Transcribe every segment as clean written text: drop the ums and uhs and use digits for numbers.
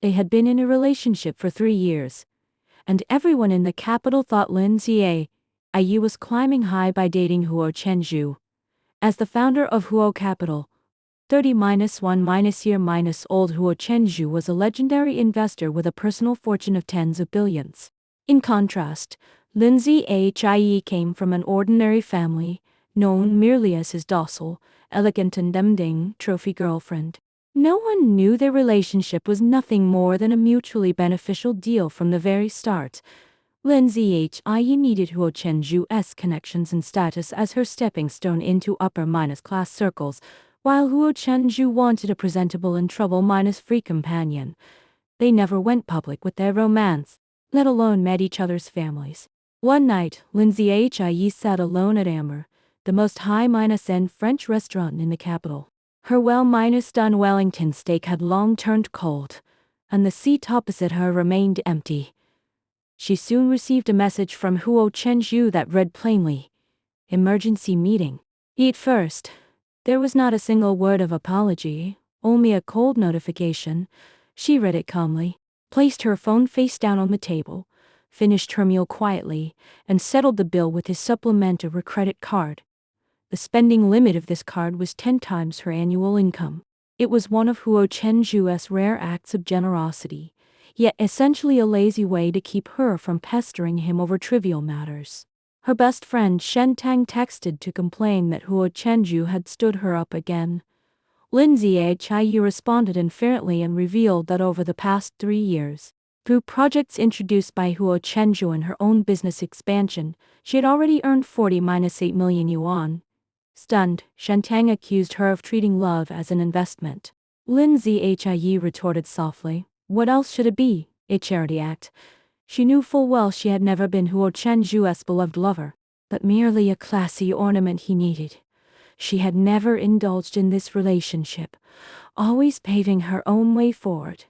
They had been in a relationship for 3 years, and everyone in the capital thought Lin Ziyi was climbing high by dating Huo Chenju. As the founder of Huo Capital, 30-1-year-old Huo Chenju was a legendary investor with a personal fortune of tens of billions. In contrast, Lin Ziyi came from an ordinary family, known merely as his docile, elegant and demanding trophy girlfriend. No one knew their relationship was nothing more than a mutually beneficial deal from the very start. Lin Ziyi needed Huo Chenju's connections and status as her stepping stone into upper-class circles, while Huo Chenju wanted a presentable and trouble-free companion. They never went public with their romance, let alone met each other's families. One night, Lin Ziyi sat alone at Amber, the most high-end French restaurant in the capital. Her well-done Wellington steak had long turned cold, and the seat opposite her remained empty. She soon received a message from Huo Chenju that read plainly, "Emergency meeting." Eat first. There was not a single word of apology, only a cold notification. She read it calmly, placed her phone face down on the table, finished her meal quietly, and settled the bill with his supplementary credit card. The spending limit of this card was 10 times her annual income. It was one of Huo Chenju's rare acts of generosity, yet essentially a lazy way to keep her from pestering him over trivial matters. Her best friend Shen Tang texted to complain that Huo Chenju had stood her up again. Lin Ziyi responded indifferently and revealed that over the past 3 years, through projects introduced by Huo Chenju and her own business expansion, she had already earned 40-8 million yuan. Stunned, Shen Tang accused her of treating love as an investment. Lin Ziyi retorted softly, "What else should it be? A charity act?" She knew full well she had never been Huo Chenju's beloved lover, but merely a classy ornament he needed. She had never indulged in this relationship, always paving her own way forward.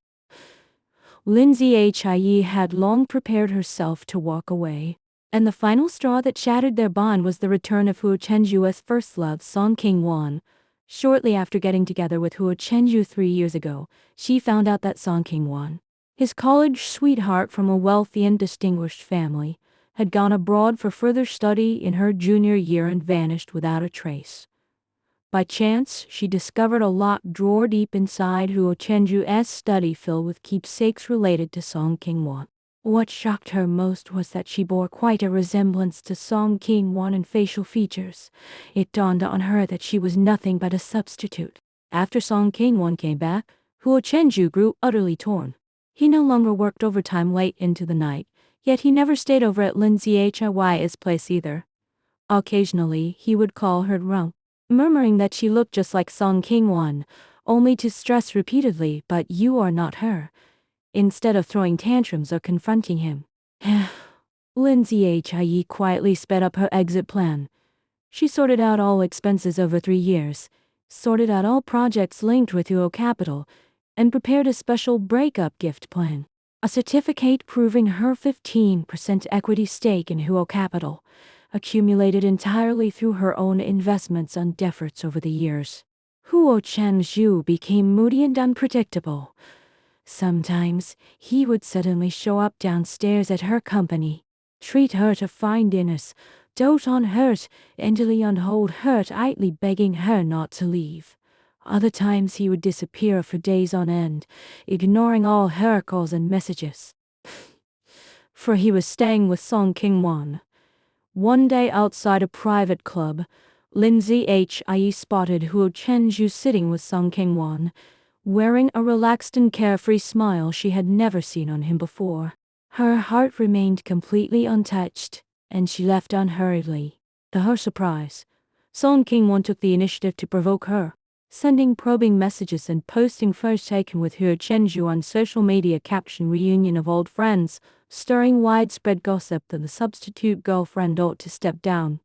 Lin Ziyi had long prepared herself to walk away, and the final straw that shattered their bond was the return of Huo Chenju's first love, Song Qingwan. Shortly after getting together with Huo Chenju 3 years ago, she found out that Song Qingwan, his college sweetheart from a wealthy and distinguished family, had gone abroad for further study in her junior year and vanished without a trace. By chance, she discovered a locked drawer deep inside Huo Chenju's study filled with keepsakes related to Song Qingwan. What shocked her most was that she bore quite a resemblance to Song Qingwan in facial features. It dawned on her that she was nothing but a substitute. After Song Qingwan came back, Huo Chenju grew utterly torn. He no longer worked overtime late into the night, yet he never stayed over at Lin Ziyi's place either. Occasionally, he would call her drunk, murmuring that she looked just like Song Qingwan, only to stress repeatedly, "But you are not her," instead of throwing tantrums or confronting him. Lin Ziyi quietly sped up her exit plan. She sorted out all expenses over 3 years, sorted out all projects linked with Huo Capital, and prepared a special breakup gift plan. A certificate proving her 15% equity stake in Huo Capital, accumulated entirely through her own investments and efforts over the years. Huo Chenju became moody and unpredictable. Sometimes, he would suddenly show up downstairs at her company, treat her to fine dinners, dote on her, endlessly and hold her tightly, begging her not to leave. Other times he would disappear for days on end, ignoring all her calls and messages. For he was staying with Song Qingwan. One day outside a private club, Lin Ziyi spotted Huo Chenju sitting with Song Qingwan, wearing a relaxed and carefree smile she had never seen on him before. Her heart remained completely untouched, and she left unhurriedly. To her surprise, Song Qingwan took the initiative to provoke her, sending probing messages and posting photos taken with Huo Chenju on social media caption "Reunion of old friends," stirring widespread gossip that the substitute girlfriend ought to step down.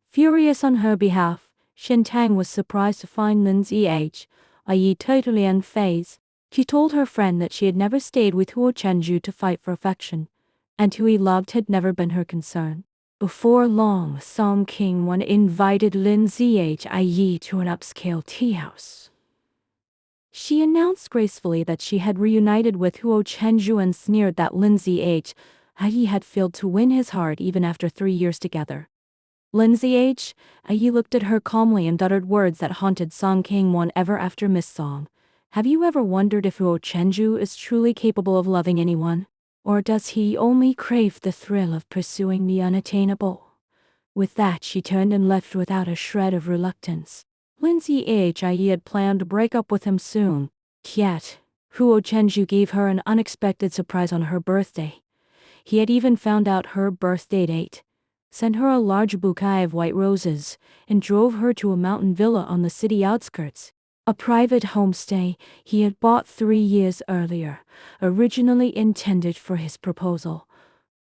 Furious on her behalf, Shen Tang was surprised to find Lin Ziyi totally unfazed. She told her friend that she had never stayed with Huo Chenju to fight for affection, and who he loved had never been her concern. Before long, Song Qingwan invited Lin Ziyi to an upscale tea house. She announced gracefully that she had reunited with Huo Chenju and sneered that Lindsay He had failed to win his heart even after 3 years together. Lindsay He looked at her calmly and uttered words that haunted Song King-won ever after Miss Song. Have you ever wondered if Huo Chenju is truly capable of loving anyone? Or does he only crave the thrill of pursuing the unattainable? With that, she turned and left without a shred of reluctance. Lindsay had planned to break up with him soon. Yet, Huo Chenju gave her an unexpected surprise on her birthday. He had even found out her birthday date, sent her a large bouquet of white roses, and drove her to a mountain villa on the city outskirts. A private homestay he had bought 3 years earlier, originally intended for his proposal.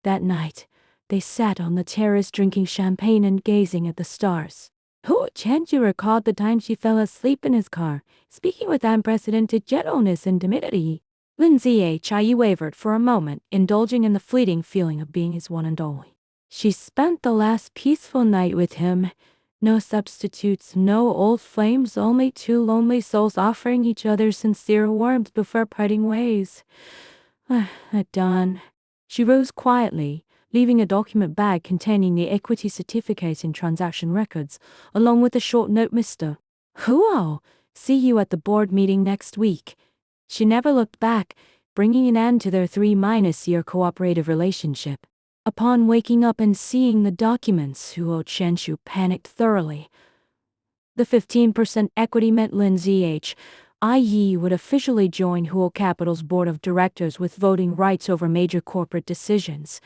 That night, they sat on the terrace drinking champagne and gazing at the stars. Huo Chenju recalled the time she fell asleep in his car, speaking with unprecedented gentleness and timidity. Lindsay wavered for a moment, indulging in the fleeting feeling of being his one and only. She spent the last peaceful night with him. No substitutes, no old flames, only two lonely souls offering each other sincere warmth before parting ways. At dawn, she rose quietly, leaving a document bag containing the equity certificates and transaction records, along with a short note, Mr. Huo, see you at the board meeting next week. She never looked back, bringing an end to their 3-year cooperative relationship. Upon waking up and seeing the documents, Huo Chenju panicked thoroughly. The 15% equity meant Lindsay would officially join Huo Capital's board of directors with voting rights over major corporate decisions.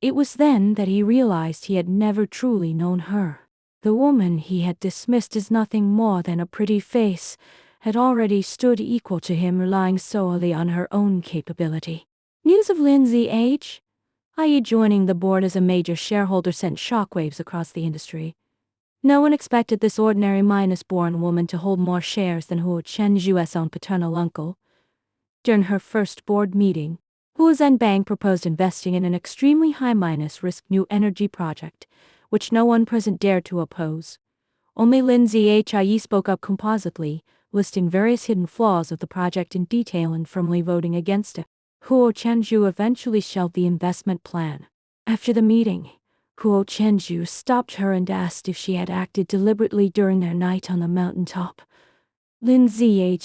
It was then that he realized he had never truly known her. The woman he had dismissed as nothing more than a pretty face had already stood equal to him, relying solely on her own capability. News of Lindsay joining the board as a major shareholder sent shockwaves across the industry. No one expected this ordinary Minus-born woman to hold more shares than Huo Chenju's own paternal uncle. During her first board meeting, Huo Zhenbang proposed investing in an extremely high-risk new energy project, which no one present dared to oppose. Only Lindsay spoke up compositely, listing various hidden flaws of the project in detail and firmly voting against it. Huo Chenju eventually shelved the investment plan. After the meeting, Huo Chenju stopped her and asked if she had acted deliberately during their night on the mountaintop. Lindsay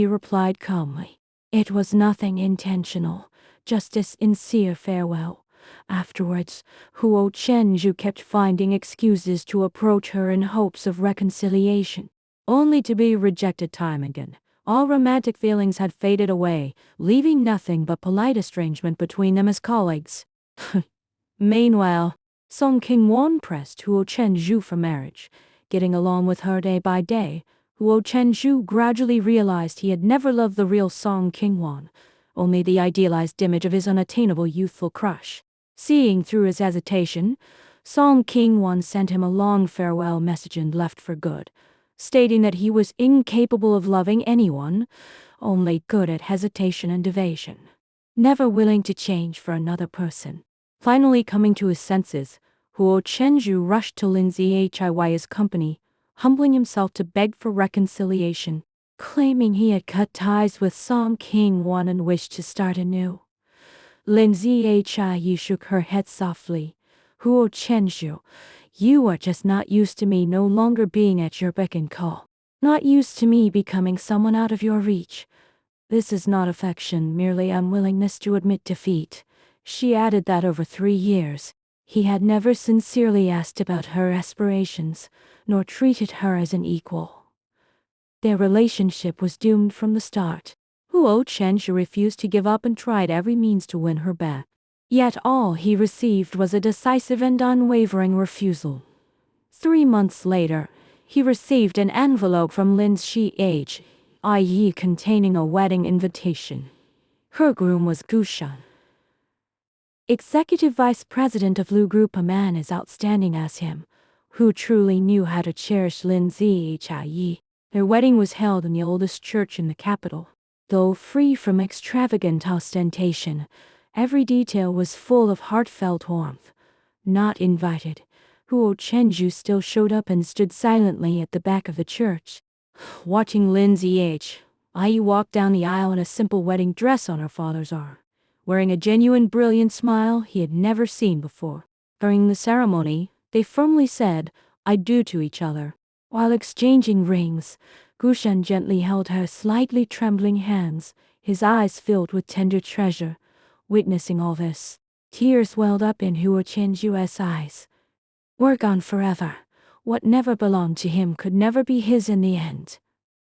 replied calmly, "It was nothing intentional, just a sincere farewell." Afterwards, Huo Chenju kept finding excuses to approach her in hopes of reconciliation, only to be rejected time again. All romantic feelings had faded away, leaving nothing but polite estrangement between them as colleagues. Meanwhile, Song King-won pressed Huo Chenju for marriage, getting along with her day by day. Huo Chenju gradually realized he had never loved the real Song King-won, only the idealized image of his unattainable youthful crush. Seeing through his hesitation, Song King-won sent him a long farewell message and left for good, stating that he was incapable of loving anyone, only good at hesitation and evasion, never willing to change for another person. Finally coming to his senses, Huo Chenju rushed to Lindsay Hi's company, humbling himself to beg for reconciliation, claiming he had cut ties with Song King-won and wished to start anew. Lindsay shook her head softly. "Huo Chenju, you are just not used to me no longer being at your beck and call. Not used to me becoming someone out of your reach. This is not affection, merely unwillingness to admit defeat." She added that over 3 years, he had never sincerely asked about her aspirations, nor treated her as an equal. Their relationship was doomed from the start. Huo Chenju refused to give up and tried every means to win her back. Yet all he received was a decisive and unwavering refusal. 3 months later, he received an envelope from Lindsay containing a wedding invitation. Her groom was Gushan, executive vice president of Lu Group, a man as outstanding as him, who truly knew how to cherish Lindsay. Their wedding was held in the oldest church in the capital. Though free from extravagant ostentation, every detail was full of heartfelt warmth. Not invited, Huo Chenju still showed up and stood silently at the back of the church. Watching Lindsay Ai walked down the aisle in a simple wedding dress on her father's arm, wearing a genuine brilliant smile he had never seen before. During the ceremony, they firmly said, "I do" to each other. While exchanging rings, Gushen gently held her slightly trembling hands, his eyes filled with tender treasure. Witnessing all this, tears welled up in Huo Chenju's eyes. We're gone forever. What never belonged to him could never be his in the end.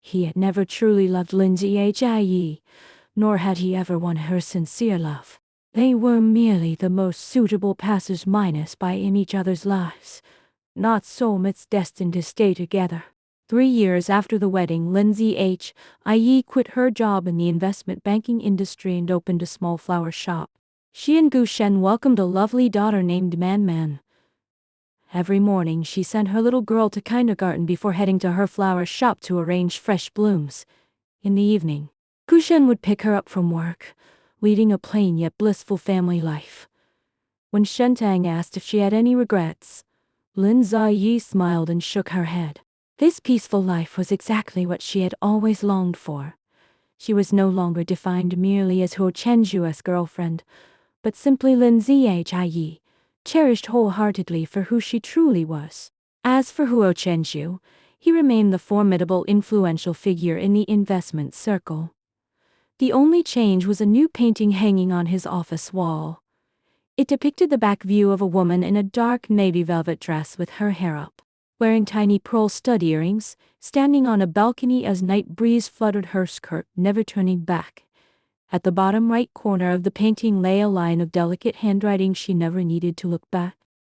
He had never truly loved Lindsay Hie, nor had he ever won her sincere love. They were merely the most suitable passers-by in each other's lives, not soulmates destined to stay together. 3 years after the wedding, Lindsay Hie quit her job in the investment banking industry and opened a small flower shop. She and Gushen welcomed a lovely daughter named Man. Every morning she sent her little girl to kindergarten before heading to her flower shop to arrange fresh blooms. In the evening, Gushen would pick her up from work, leading a plain yet blissful family life. When Shentang asked if she had any regrets, Lin Ziyi smiled and shook her head. This peaceful life was exactly what she had always longed for. She was no longer defined merely as Huo Chenju's girlfriend, but simply Lin Zhie, cherished wholeheartedly for who she truly was. As for Huo Chenju, he remained the formidable influential figure in the investment circle. The only change was a new painting hanging on his office wall. It depicted the back view of a woman in a dark navy velvet dress with her hair up, wearing tiny pearl stud earrings, standing on a balcony as night breeze fluttered her skirt, never turning back. At the bottom right corner of the painting lay a line of delicate handwriting she never needed to look back.